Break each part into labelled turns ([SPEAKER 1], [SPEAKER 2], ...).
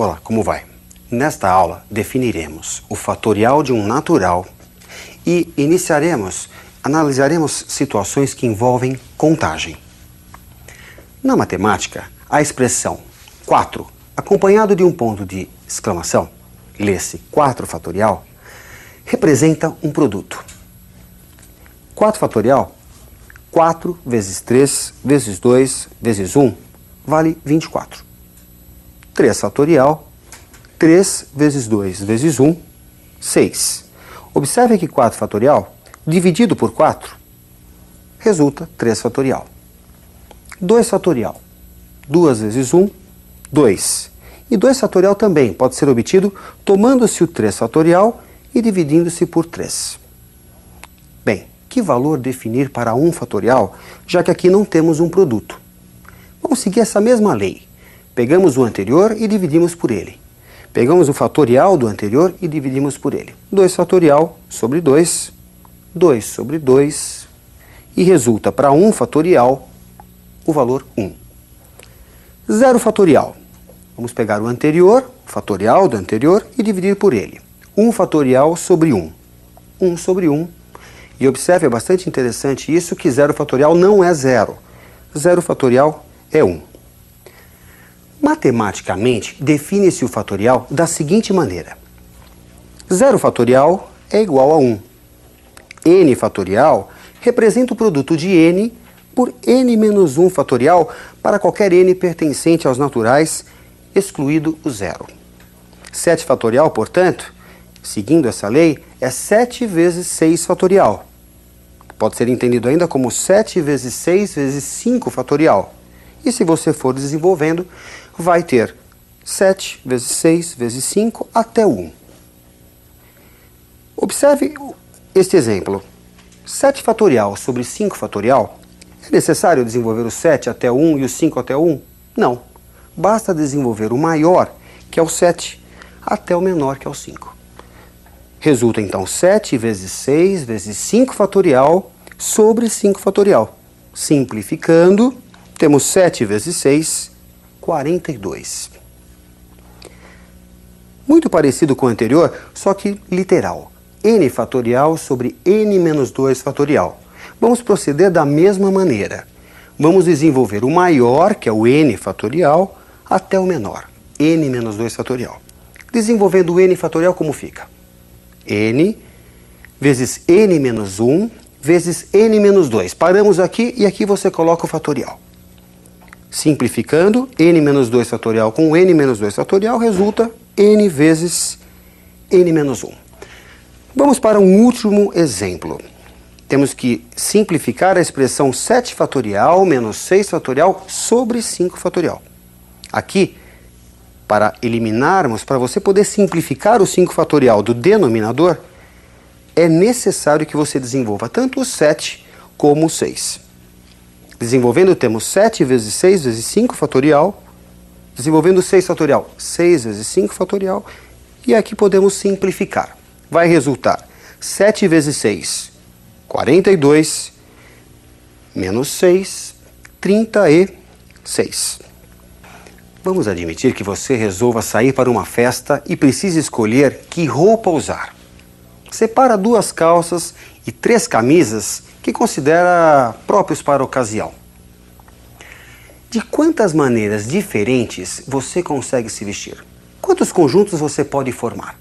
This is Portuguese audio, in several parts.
[SPEAKER 1] Olá, como vai? Nesta aula definiremos o fatorial de um natural e analisaremos situações que envolvem contagem. Na matemática, a expressão 4, acompanhado de um ponto de exclamação, lê-se 4 fatorial, representa um produto. 4 fatorial, 4 vezes 3 vezes 2 vezes 1, vale 24. 3 fatorial, 3 vezes 2 vezes 1, 6. Observe que 4 fatorial, dividido por 4, resulta 3 fatorial. 2 fatorial, 2 vezes 1, 2. E 2 fatorial também pode ser obtido tomando-se o 3 fatorial e dividindo-se por 3. Bem, que valor definir para 1 fatorial, já que aqui não temos um produto? Vamos seguir essa mesma lei. Pegamos o anterior e dividimos por ele. Pegamos o fatorial do anterior e dividimos por ele. 2 fatorial sobre 2, 2 sobre 2, e resulta para 1 fatorial o valor 1. 0 fatorial. Vamos pegar o anterior, o fatorial do anterior, e dividir por ele. 1 fatorial sobre 1. 1 sobre 1. E observe, é bastante interessante isso, que 0 fatorial não é 0. 0 fatorial é 1. Matematicamente, define-se o fatorial da seguinte maneira. 0 fatorial é igual a 1. N fatorial representa o produto de n por n menos 1 fatorial para qualquer n pertencente aos naturais, excluído o 0. 7 fatorial, portanto, seguindo essa lei, é 7 vezes 6 fatorial. Pode ser entendido ainda como 7 vezes 6 vezes 5 fatorial. E se você for desenvolvendo, vai ter 7 vezes 6 vezes 5 até 1. Observe este exemplo. 7 fatorial sobre 5 fatorial. É necessário desenvolver o 7 até 1 e o 5 até 1? Não. Basta desenvolver o maior, que é o 7, até o menor, que é o 5. Resulta então 7 vezes 6 vezes 5 fatorial sobre 5 fatorial. Simplificando, temos 7 vezes 6, 42. Muito parecido com o anterior, só que literal. N fatorial sobre n menos 2 fatorial. Vamos proceder da mesma maneira. Vamos desenvolver o maior, que é o n fatorial, até o menor, n menos 2 fatorial. Desenvolvendo o n fatorial, como fica? N vezes n menos 1 vezes n menos 2. Paramos aqui e aqui você coloca o fatorial. Simplificando, n menos 2 fatorial com n menos 2 fatorial resulta n vezes n menos 1. Vamos para um último exemplo. Temos que simplificar a expressão 7 fatorial menos 6 fatorial sobre 5 fatorial. Aqui, para eliminarmos, para você poder simplificar o 5 fatorial do denominador, é necessário que você desenvolva tanto o 7 como o 6. Desenvolvendo, temos 7 vezes 6 vezes 5 fatorial. Desenvolvendo 6 fatorial, 6 vezes 5 fatorial. E aqui podemos simplificar. Vai resultar 7 vezes 6, 42, menos 6, 36. Vamos admitir que você resolva sair para uma festa e precisa escolher que roupa usar. Separa 2 calças e 3 camisas que considera próprios para a ocasião. De quantas maneiras diferentes você consegue se vestir? Quantos conjuntos você pode formar?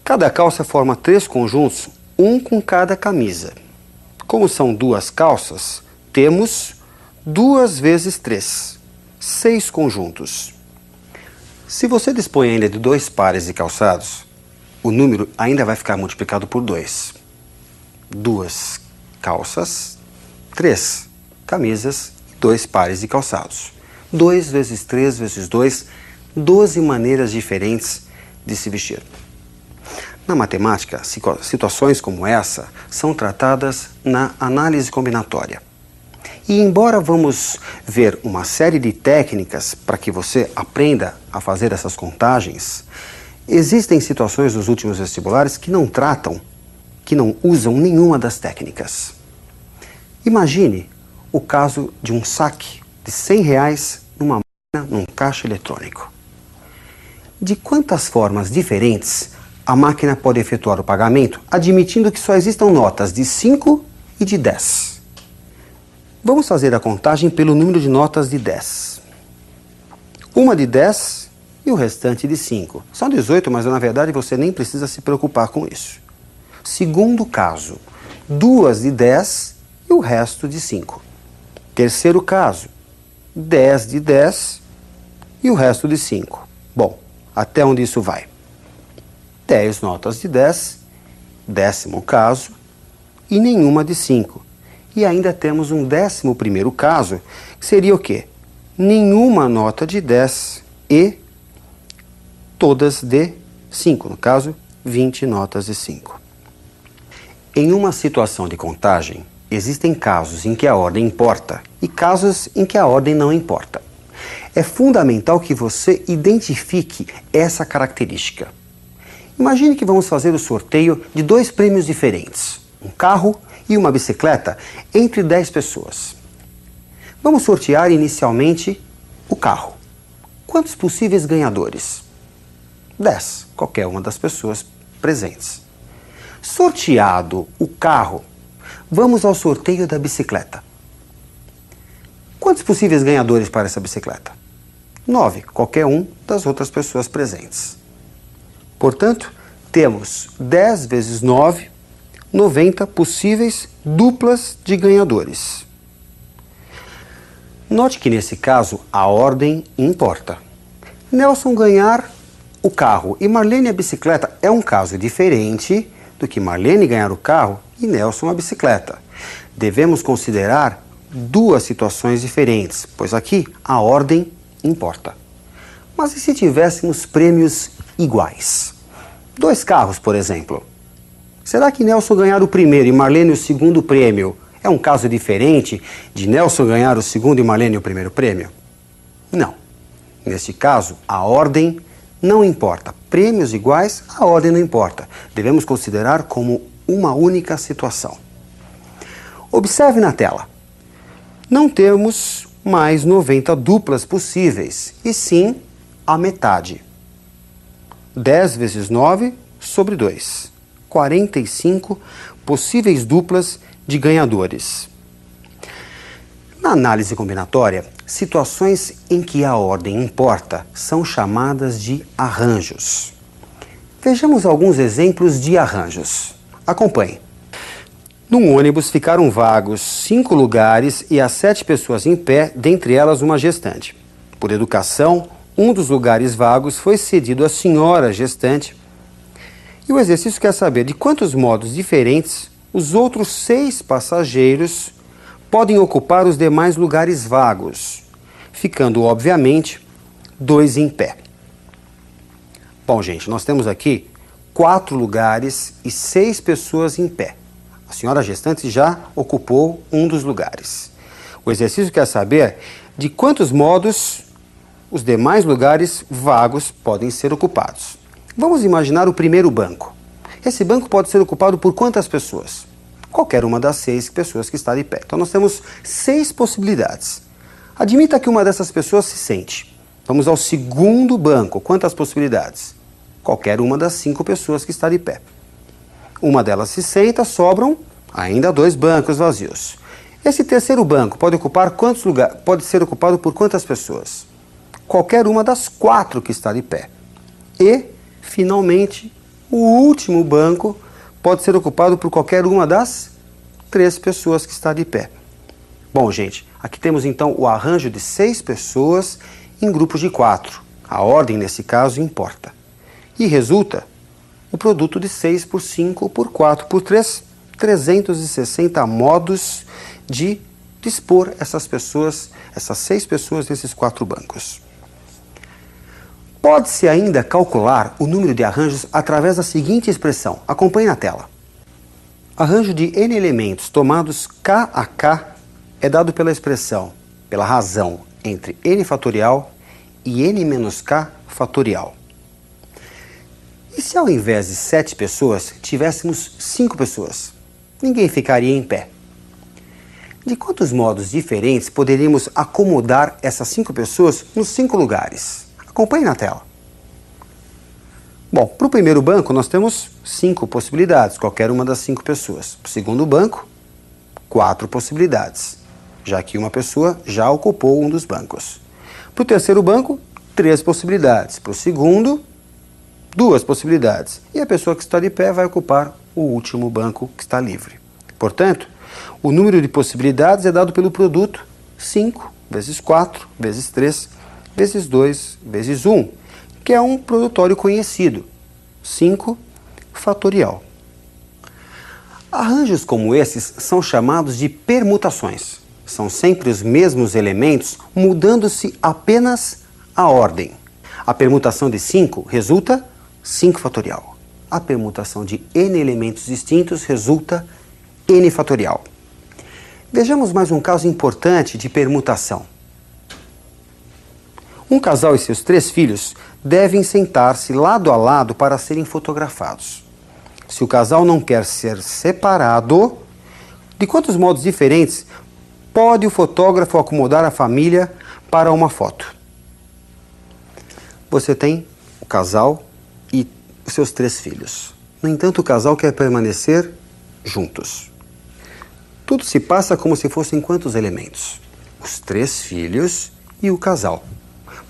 [SPEAKER 1] Cada calça forma 3 conjuntos, um com cada camisa. Como são 2 calças, temos 2 vezes 3, 6 conjuntos. Se você dispõe ainda de 2 pares de calçados, o número ainda vai ficar multiplicado por 2. 2 calças, 3 camisas e 2 pares de calçados. 2 vezes 3 vezes 2, 12 maneiras diferentes de se vestir. Na matemática, situações como essa são tratadas na análise combinatória. E embora vamos ver uma série de técnicas para que você aprenda a fazer essas contagens, existem situações nos últimos vestibulares que não usam nenhuma das técnicas. Imagine o caso de um saque de R$100 num caixa eletrônico. De quantas formas diferentes a máquina pode efetuar o pagamento, admitindo que só existam notas de 5 e de 10? Vamos fazer a contagem pelo número de notas de 10. Uma de 10 e o restante de 5. São 18, mas na verdade você nem precisa se preocupar com isso. Segundo caso, 2 de 10 e o resto de 5. Terceiro caso, 10 de 10 e o resto de 5. Bom, até onde isso vai? 10 notas de 10, décimo caso, e nenhuma de 5. E ainda temos um 11º caso, que seria o quê? Nenhuma nota de 10 e todas de 5. No caso, 20 notas de 5. Em uma situação de contagem, existem casos em que a ordem importa e casos em que a ordem não importa. É fundamental que você identifique essa característica. Imagine que vamos fazer o sorteio de 2 prêmios diferentes, um carro e uma bicicleta, entre 10 pessoas. Vamos sortear inicialmente o carro. Quantos possíveis ganhadores? 10, qualquer uma das pessoas presentes. Sorteado o carro, vamos ao sorteio da bicicleta. Quantos possíveis ganhadores para essa bicicleta? 9, qualquer um das outras pessoas presentes. Portanto, temos 10 vezes 9, 90 possíveis duplas de ganhadores. Note que nesse caso a ordem importa. Nelson ganhar o carro e Marlene a bicicleta é um caso diferente do que Marlene ganhar o carro e Nelson a bicicleta. Devemos considerar 2 situações diferentes, pois aqui a ordem importa. Mas e se tivéssemos prêmios iguais? 2 carros, por exemplo. Será que Nelson ganhar o primeiro e Marlene o segundo prêmio é um caso diferente de Nelson ganhar o segundo e Marlene o primeiro prêmio? Não. Neste caso, a ordem não importa. Prêmios iguais, a ordem não importa. Devemos considerar como uma única situação. Observe na tela. Não temos mais 90 duplas possíveis, e sim a metade. 10 vezes 9 sobre 2. 45 possíveis duplas de ganhadores. Na análise combinatória, situações em que a ordem importa são chamadas de arranjos. Vejamos alguns exemplos de arranjos. Acompanhe. Num ônibus ficaram vagos 5 lugares e há 7 pessoas em pé, dentre elas uma gestante. Por educação, um dos lugares vagos foi cedido à senhora gestante. E o exercício quer saber de quantos modos diferentes os outros 6 passageiros podem ocupar os demais lugares vagos, ficando, obviamente, 2 em pé. Bom, gente, nós temos aqui 4 lugares e 6 pessoas em pé. A senhora gestante já ocupou um dos lugares. O exercício quer saber de quantos modos os demais lugares vagos podem ser ocupados. Vamos imaginar o primeiro banco. Esse banco pode ser ocupado por quantas pessoas? Qualquer uma das 6 pessoas que está de pé. Então nós temos 6 possibilidades. Admita que uma dessas pessoas se sente. Vamos ao segundo banco. Quantas possibilidades? Qualquer uma das 5 pessoas que está de pé. Uma delas se senta, sobram ainda 2 bancos vazios. Esse terceiro banco pode ocupar quantos lugares? Pode ser ocupado por quantas pessoas? Qualquer uma das 4 que está de pé. E, finalmente, o último banco pode ser ocupado por qualquer uma das 3 pessoas que está de pé. Bom, gente, aqui temos então o arranjo de 6 pessoas em grupos de 4. A ordem, nesse caso, importa. E resulta o produto de 6 por 5 por 4 por 3, 360 modos de dispor essas pessoas, essas 6 pessoas nesses 4 bancos. Pode-se ainda calcular o número de arranjos através da seguinte expressão. Acompanhe na tela. Arranjo de n elementos tomados k a k é dado pela expressão, pela razão entre n fatorial e n menos k fatorial. E se ao invés de 7 pessoas, tivéssemos 5 pessoas? Ninguém ficaria em pé. De quantos modos diferentes poderíamos acomodar essas 5 pessoas nos 5 lugares? Acompanhe na tela. Bom, para o primeiro banco nós temos 5 possibilidades, qualquer uma das 5 pessoas. Para o segundo banco, 4 possibilidades, já que uma pessoa já ocupou um dos bancos. Para o terceiro banco, 3 possibilidades. Para o segundo, 2 possibilidades. E a pessoa que está de pé vai ocupar o último banco que está livre. Portanto, o número de possibilidades é dado pelo produto 5 vezes 4 vezes 3 vezes 2 vezes 1, que é um produtório conhecido, 5 fatorial. Arranjos como esses são chamados de permutações. São sempre os mesmos elementos, mudando-se apenas a ordem. A permutação de 5 resulta 5 fatorial. A permutação de n elementos distintos resulta n fatorial. Vejamos mais um caso importante de permutação. Um casal e seus 3 filhos devem sentar-se lado a lado para serem fotografados. Se o casal não quer ser separado, de quantos modos diferentes pode o fotógrafo acomodar a família para uma foto? Você tem o casal e os seus 3 filhos. No entanto, o casal quer permanecer juntos. Tudo se passa como se fossem quantos elementos? Os 3 filhos e o casal.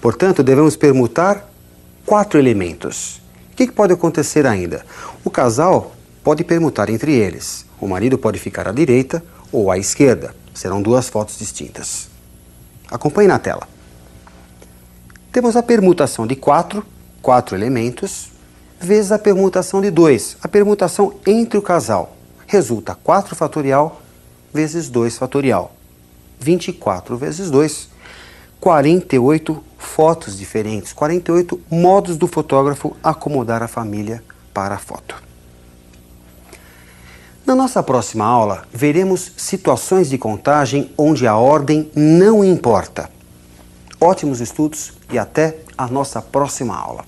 [SPEAKER 1] Portanto, devemos permutar 4 elementos. O que pode acontecer ainda? O casal pode permutar entre eles. O marido pode ficar à direita ou à esquerda. Serão 2 fotos distintas. Acompanhe na tela. Temos a permutação de 4 elementos, vezes a permutação de 2, a permutação entre o casal. Resulta 4 fatorial vezes 2 fatorial. 24 vezes 2, 48 fotos diferentes, 48 modos do fotógrafo acomodar a família para a foto. Na nossa próxima aula, veremos situações de contagem onde a ordem não importa. Ótimos estudos e até a nossa próxima aula.